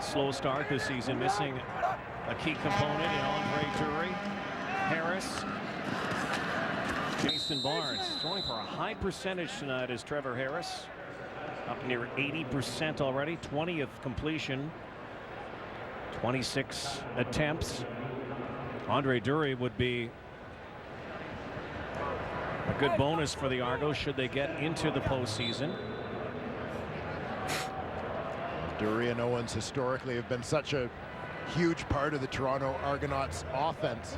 slow start this season, missing a key component in Andre Drury. Harris. Jason Barnes throwing for a high percentage tonight is Trevor Harris. Up near 80% already. 20th completion. 26 attempts. Andre Drury would be a good bonus for the Argos should they get into the postseason. Drury and Owens historically have been such a huge part of the Toronto Argonauts offense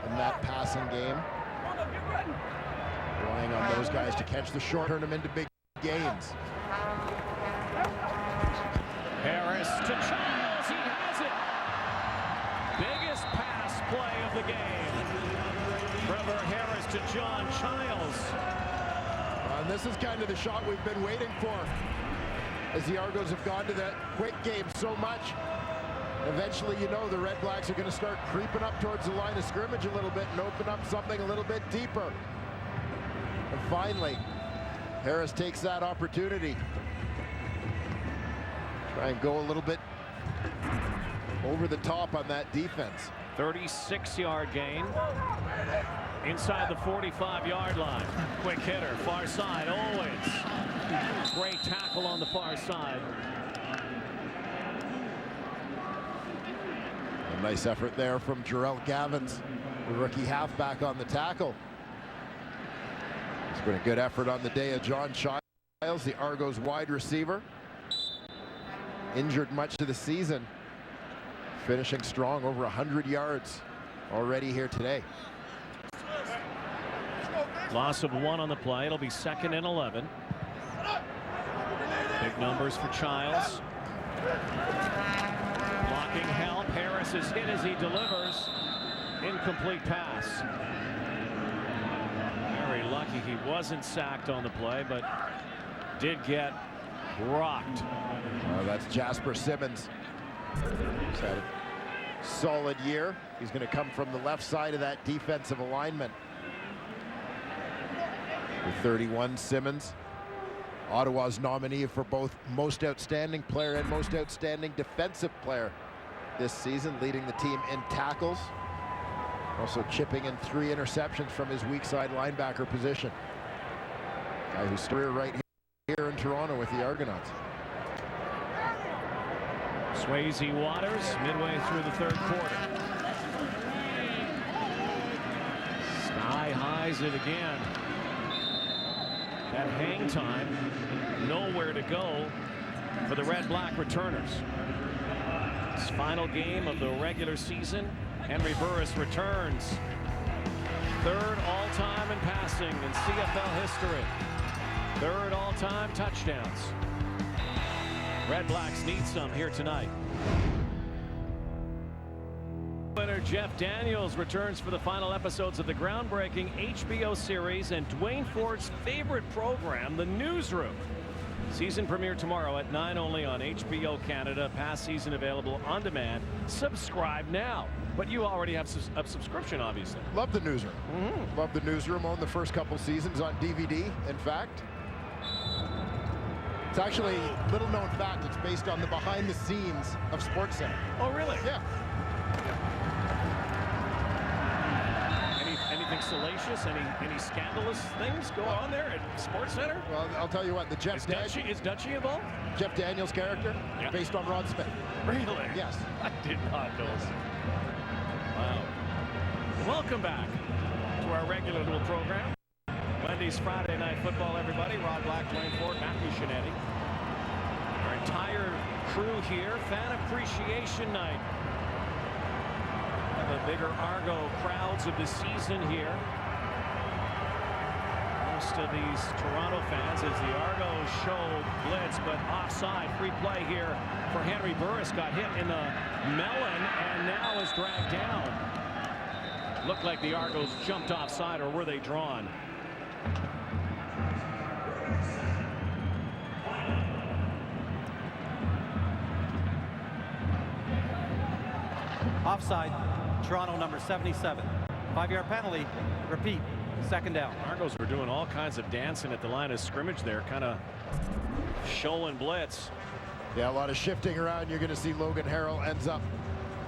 in that passing game. Relying on those guys to catch the short, turn them into big gains. Harris to Childs, he has it. Biggest pass play of the game. Trevor Harris to John Childs. And this is kind of the shot we've been waiting for, as the Argos have gone to that quick game so much. Eventually, you know, the Redblacks are going to start creeping up towards the line of scrimmage a little bit and open up something a little bit deeper. And finally, Harris takes that opportunity. Try and go a little bit over the top on that defense. 36-yard gain. Inside the 45-yard line. Quick hitter, far side, Owens. Great tackle on the far side. A nice effort there from Jarrell Gavins, the rookie halfback, on the tackle. It's been a good effort on the day of John Childs, the Argos wide receiver. Injured much of the season. Finishing strong, over 100 yards already here today. Loss of 1 on the play. It'll be 2nd and 11. Big numbers for Childs. Blocking help. Harris is hit as he delivers. Incomplete pass. Very lucky he wasn't sacked on the play, but did get rocked. That's Jasper Simmons. He's had a solid year. He's going to come from the left side of that defensive alignment. With 31, Simmons, Ottawa's nominee for both most outstanding player and most outstanding defensive player this season, leading the team in tackles. Also chipping in 3 interceptions from his weak side linebacker position. Guy who's career right here in Toronto with the Argonauts. Swayze Waters midway through the 3rd quarter. Sky highs it again. That hang time, nowhere to go for the Red-Black returners. It's final game of the regular season. Henry Burris returns. 3rd all-time in passing in CFL history. 3rd all-time touchdowns. Redblacks need some here tonight. Winner Jeff Daniels returns for the final episodes of the groundbreaking HBO series and Dwayne Ford's favorite program, The Newsroom. Season premiere tomorrow at 9 only on HBO Canada. Past season available on demand. Subscribe now. But you already have a subscription, obviously. Love The Newsroom. Love The Newsroom. Owned the first couple seasons on DVD, in fact. It's actually a little known fact. It's based on the behind the scenes of SportsCenter. Oh, really? Yeah. Anything salacious? Any scandalous things go on there at SportsCenter? Well, I'll tell you what. The Jeff Is Dutchie involved? Jeff Daniels character, based on Rod Smith. Really? Yes. I did not know. Wow. Welcome back to our regular little program. Wendy's Friday Night Football, everybody. Rod Black, Dwayne Ford, Matthew Shinetti. Our entire crew here. Fan Appreciation Night. One of the bigger Argo crowds of the season here. Most of these Toronto fans as the Argos show blitz, but offside. Free play here for Henry Burris. Got hit in the melon and now is dragged down. Looked like the Argos jumped offside, or were they drawn? Offside, Toronto number 77. 5-yard penalty. Repeat, 2nd down. Argos were doing all kinds of dancing at the line of scrimmage there, kind of showing blitz. Yeah, a lot of shifting around. You're going to see Logan Harrell ends up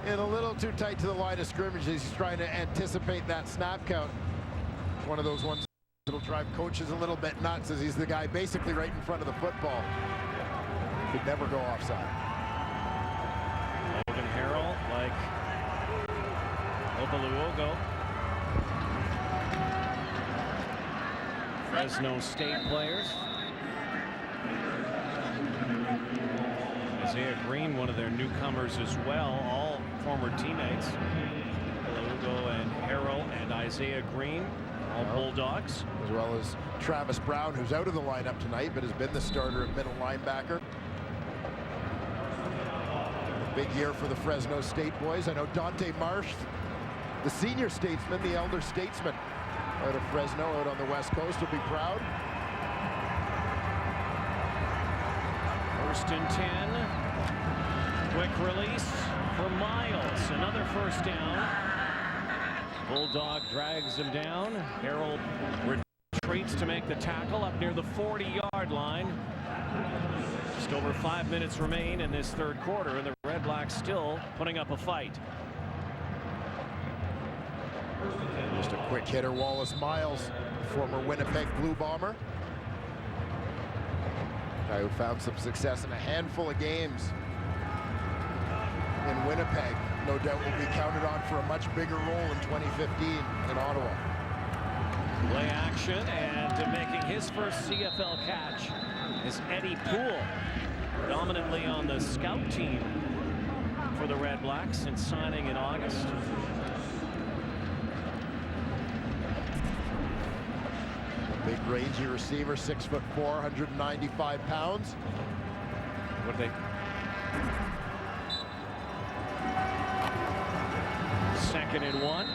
in a little too tight to the line of scrimmage. He's trying to anticipate that snap count. One of those ones that'll drive coaches a little bit nuts, as he's the guy basically right in front of the football. Could never go offside. Logan Harrell, like Opaluogo. Fresno State players. Isaiah Green, one of their newcomers as well, all former teammates. Opaluogo and Harrell and Isaiah Green, all Bulldogs. As well as Travis Brown, who's out of the lineup tonight, but has been the starter at middle linebacker. Big year for the Fresno State boys. I know Dante Marsh, the senior statesman, the elder statesman out of Fresno, out on the West Coast, will be proud. 1st and 10. Quick release for Miles. Another first down. Bulldog drags him down. Harrell retreats to make the tackle up near the 40-yard line. Just over 5 minutes remain in this third quarter, and the Redblacks still putting up a fight. Just a quick hitter, Wallace Miles, former Winnipeg Blue Bomber. Guy who found some success in a handful of games in Winnipeg. No doubt will be counted on for a much bigger role in 2015 in Ottawa. Play action, and making his first CFL catch is Eddie Poole, dominantly on the scout team for the Redblacks since signing in August. Big rangy receiver, 6'4", 195 pounds. What they? Second and 1.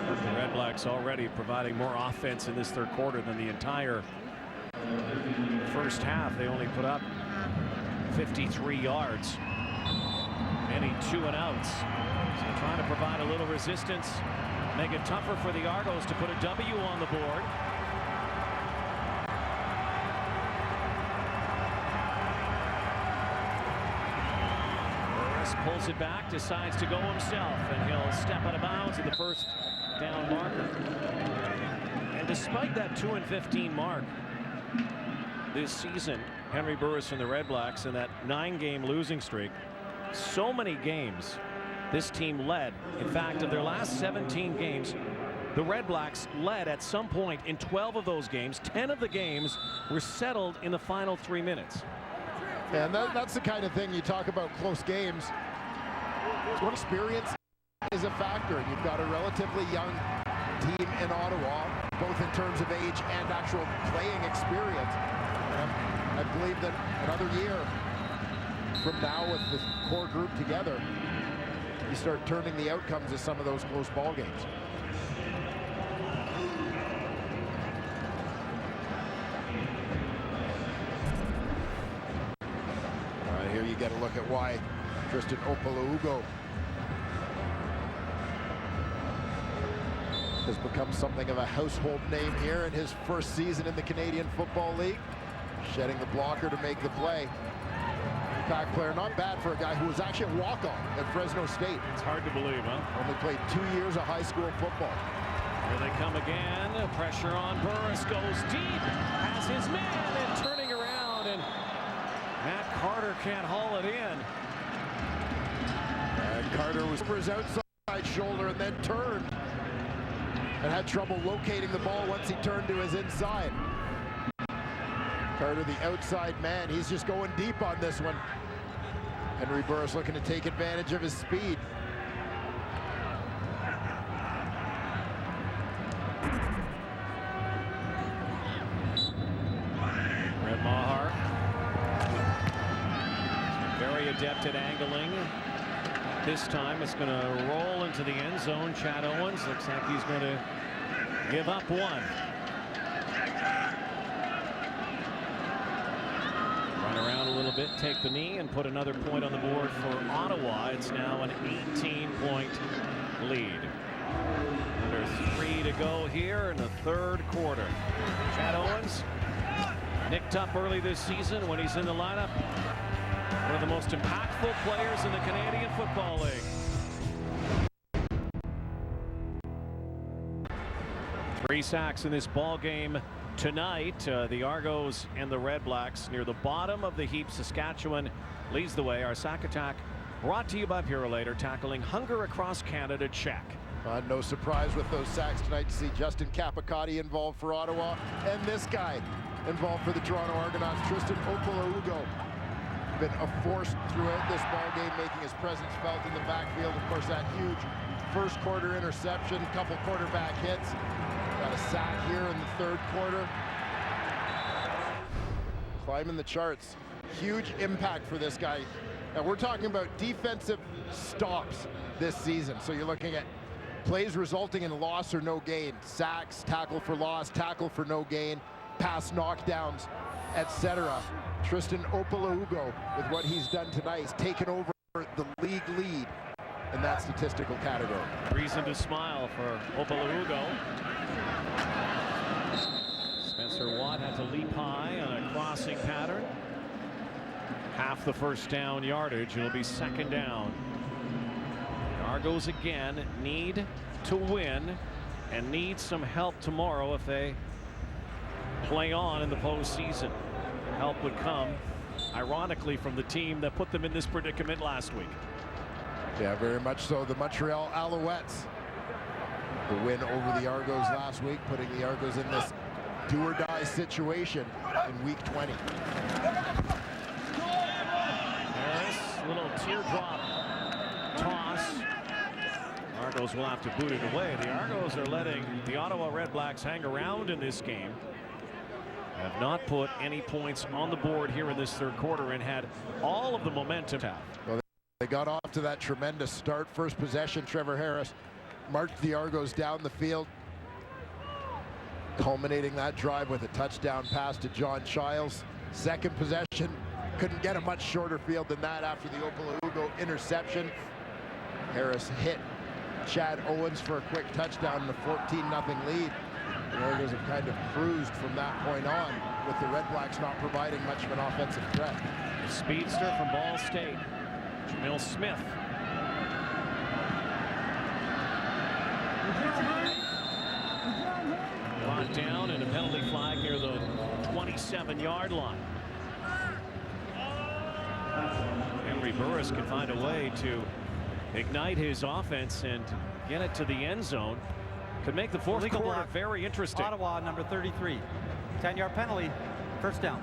The Redblacks already providing more offense in this third quarter than the entire first half. They only put up 53 yards. Many 2 and outs. So trying to provide a little resistance, make it tougher for the Argos to put a W on the board. Burris pulls it back, decides to go himself, and he'll step out of bounds at the first down marker. And despite that 2 and 15 mark this season, Henry Burris and the Redblacks in that 9-game losing streak, so many games this team led. In fact, of their last 17 games, the Redblacks led at some point in 12 of those games. 10 of the games were settled in the final 3 minutes. And that's the kind of thing you talk about, close games. What experience is a factor, and you've got a relatively young team in Ottawa, both in terms of age and actual playing experience. And I believe that another year from now, with the core group together, you start turning the outcomes of some of those close ball games. All right, here you get a look at why Tristan Opaluogo has become something of a household name here in his first season in the Canadian Football League. Shedding the blocker to make the play. Impact player, not bad for a guy who was actually a walk-on at Fresno State. It's hard to believe, huh? Only played 2 years of high school football. Here they come again. Pressure on Burris, goes deep, has his man, and turning around, and Matt Carter can't haul it in. And Carter was over his outside shoulder and then turned and had trouble locating the ball once he turned to his inside. Carter, the outside man, he's just going deep on this one. Henry Burris looking to take advantage of his speed. Red Maher, very adept at angling. This time it's going to roll into the end zone. Chad Owens looks like he's going to give up one. Around a little bit, take the knee, and put another point on the board for Ottawa. It's now an 18-point lead. Under 3 to go here in the third quarter. Chad Owens nicked up early this season when he's in the lineup. One of the most impactful players in the Canadian Football League. 3 sacks in this ball game tonight. The Argos and the Redblacks near the bottom of the heap. Saskatchewan leads the way. Our sack attack brought to you by Purolator, tackling hunger across Canada. Check. No surprise with those sacks tonight to see Justin Capicotti involved for Ottawa, and this guy involved for the Toronto Argonauts, Tristan Opolaugo. Been a force throughout this ball game, making his presence felt in the backfield. Of course, that huge first quarter interception, couple quarterback hits. Got a sack here in the third quarter. Climbing the charts. Huge impact for this guy. Now we're talking about defensive stops this season. So you're looking at plays resulting in loss or no gain. Sacks, tackle for loss, tackle for no gain, pass knockdowns, etc. Tristan Opolaugo, with what he's done tonight, has taken over the league lead in that statistical category. Reason to smile for Opolaugo. Spencer Watt had to leap high on a crossing pattern. Half the first down yardage. It'll be second down. The Argos again need to win and need some help tomorrow if they play on in the postseason. Help would come, ironically, from the team that put them in this predicament last week. Yeah, very much so. The Montreal Alouettes. The win over the Argos last week, putting the Argos in this do-or-die situation in week 20. Harris, little teardrop toss. Argos will have to boot it away. The Argos are letting the Ottawa Redblacks hang around in this game. Have not put any points on the board here in this third quarter and had all of the momentum. Well, they got off to that tremendous start. First possession, Trevor Harris marched the Argos down the field, culminating that drive with a touchdown pass to John Childs. Second possession, couldn't get a much shorter field than that after the Opolaugo interception. Harris hit Chad Owens for a quick touchdown and a 14-0 lead. The Argos have kind of cruised from that point on, with the Redblacks not providing much of an offensive threat. The speedster from Ball State, Jamil Smith. Brought down and a penalty flag near the 27-yard line. Henry Burris can find a way to ignite his offense and get it to the end zone. Could make the fourth quarter very interesting. Ottawa, number 33. 10-yard penalty, first down.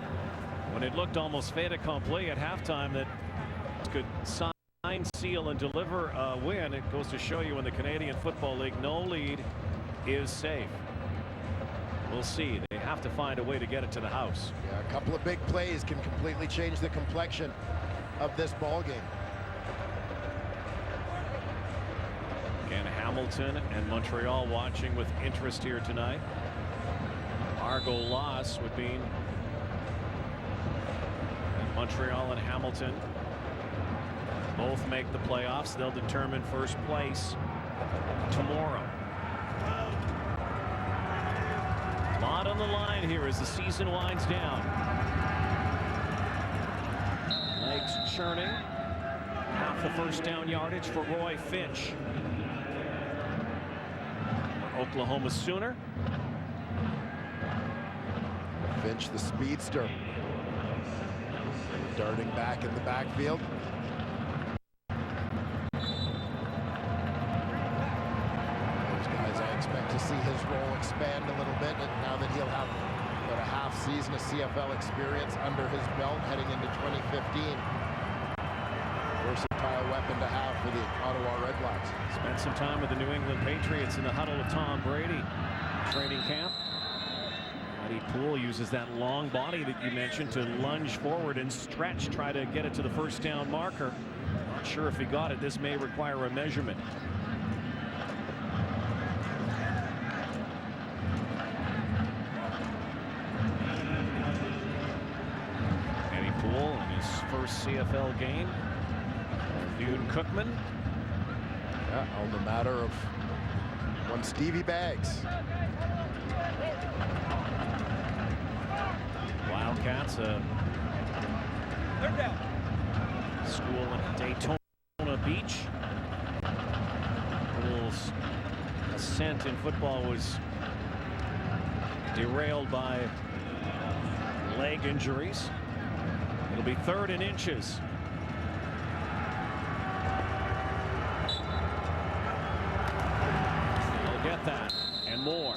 When it looked almost fait accompli at halftime that could sign, seal, and deliver a win, it goes to show you in the Canadian Football League, no lead is safe. We'll see. They have to find a way to get it to the house. Yeah, a couple of big plays can completely change the complexion of this ball game. Again, Hamilton and Montreal watching with interest here tonight. Argo loss would mean Montreal and Hamilton both make the playoffs. They'll determine first place tomorrow. A lot on the line here as the season winds down. Legs churning. Half the first down yardage for Roy Finch. Oklahoma Sooner. Finch, the speedster, darting back in the backfield. Those guys, I expect to see his role expand a little bit now that he'll have about a half season of CFL experience under his belt heading into 2015. Versatile weapon to have for the Ottawa Redblacks. Spent some time with the New England Patriots in the huddle with Tom Brady. Training camp. Eddie Poole uses that long body that you mentioned to lunge forward and stretch, try to get it to the first down marker. Not sure if he got it. This may require a measurement. Eddie Poole in his first CFL game. Dune Cookman. Yeah, on the matter of One Stevie Baggs. Wildcats, school in Daytona Beach. Bulls' ascent in football was derailed by leg injuries. It'll be 3rd and inches. They'll get that and more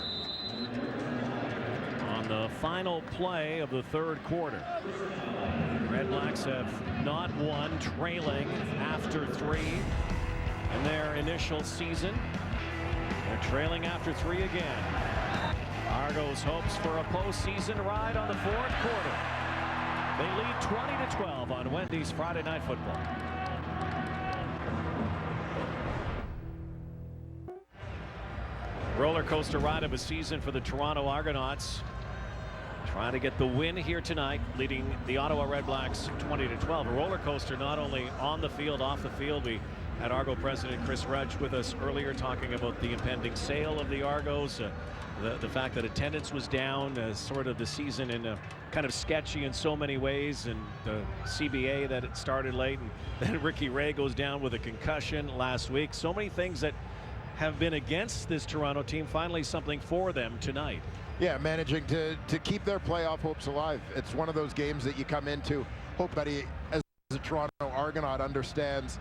on the final play of the 3rd quarter. Redblacks have not won, trailing after 3 in their initial season. They're trailing after 3 again. Argos hopes for a postseason ride on the 4th quarter. They lead 20-12 on Wendy's Friday Night Football. Roller coaster ride of a season for the Toronto Argonauts. Trying to get the win here tonight, leading the Ottawa Redblacks 20-12. A roller coaster not only on the field, off the field. We had Argo president Chris Rudge with us earlier talking about the impending sale of the Argos, the fact that attendance was down, sort of the season in kind of sketchy in so many ways, and the CBA that it started late, and then Ricky Ray goes down with a concussion last week. So many things that have been against this Toronto team, finally something for them tonight. Yeah, managing to keep their playoff hopes alive. It's one of those games that you come into, hope that he, as a Toronto Argonaut, understands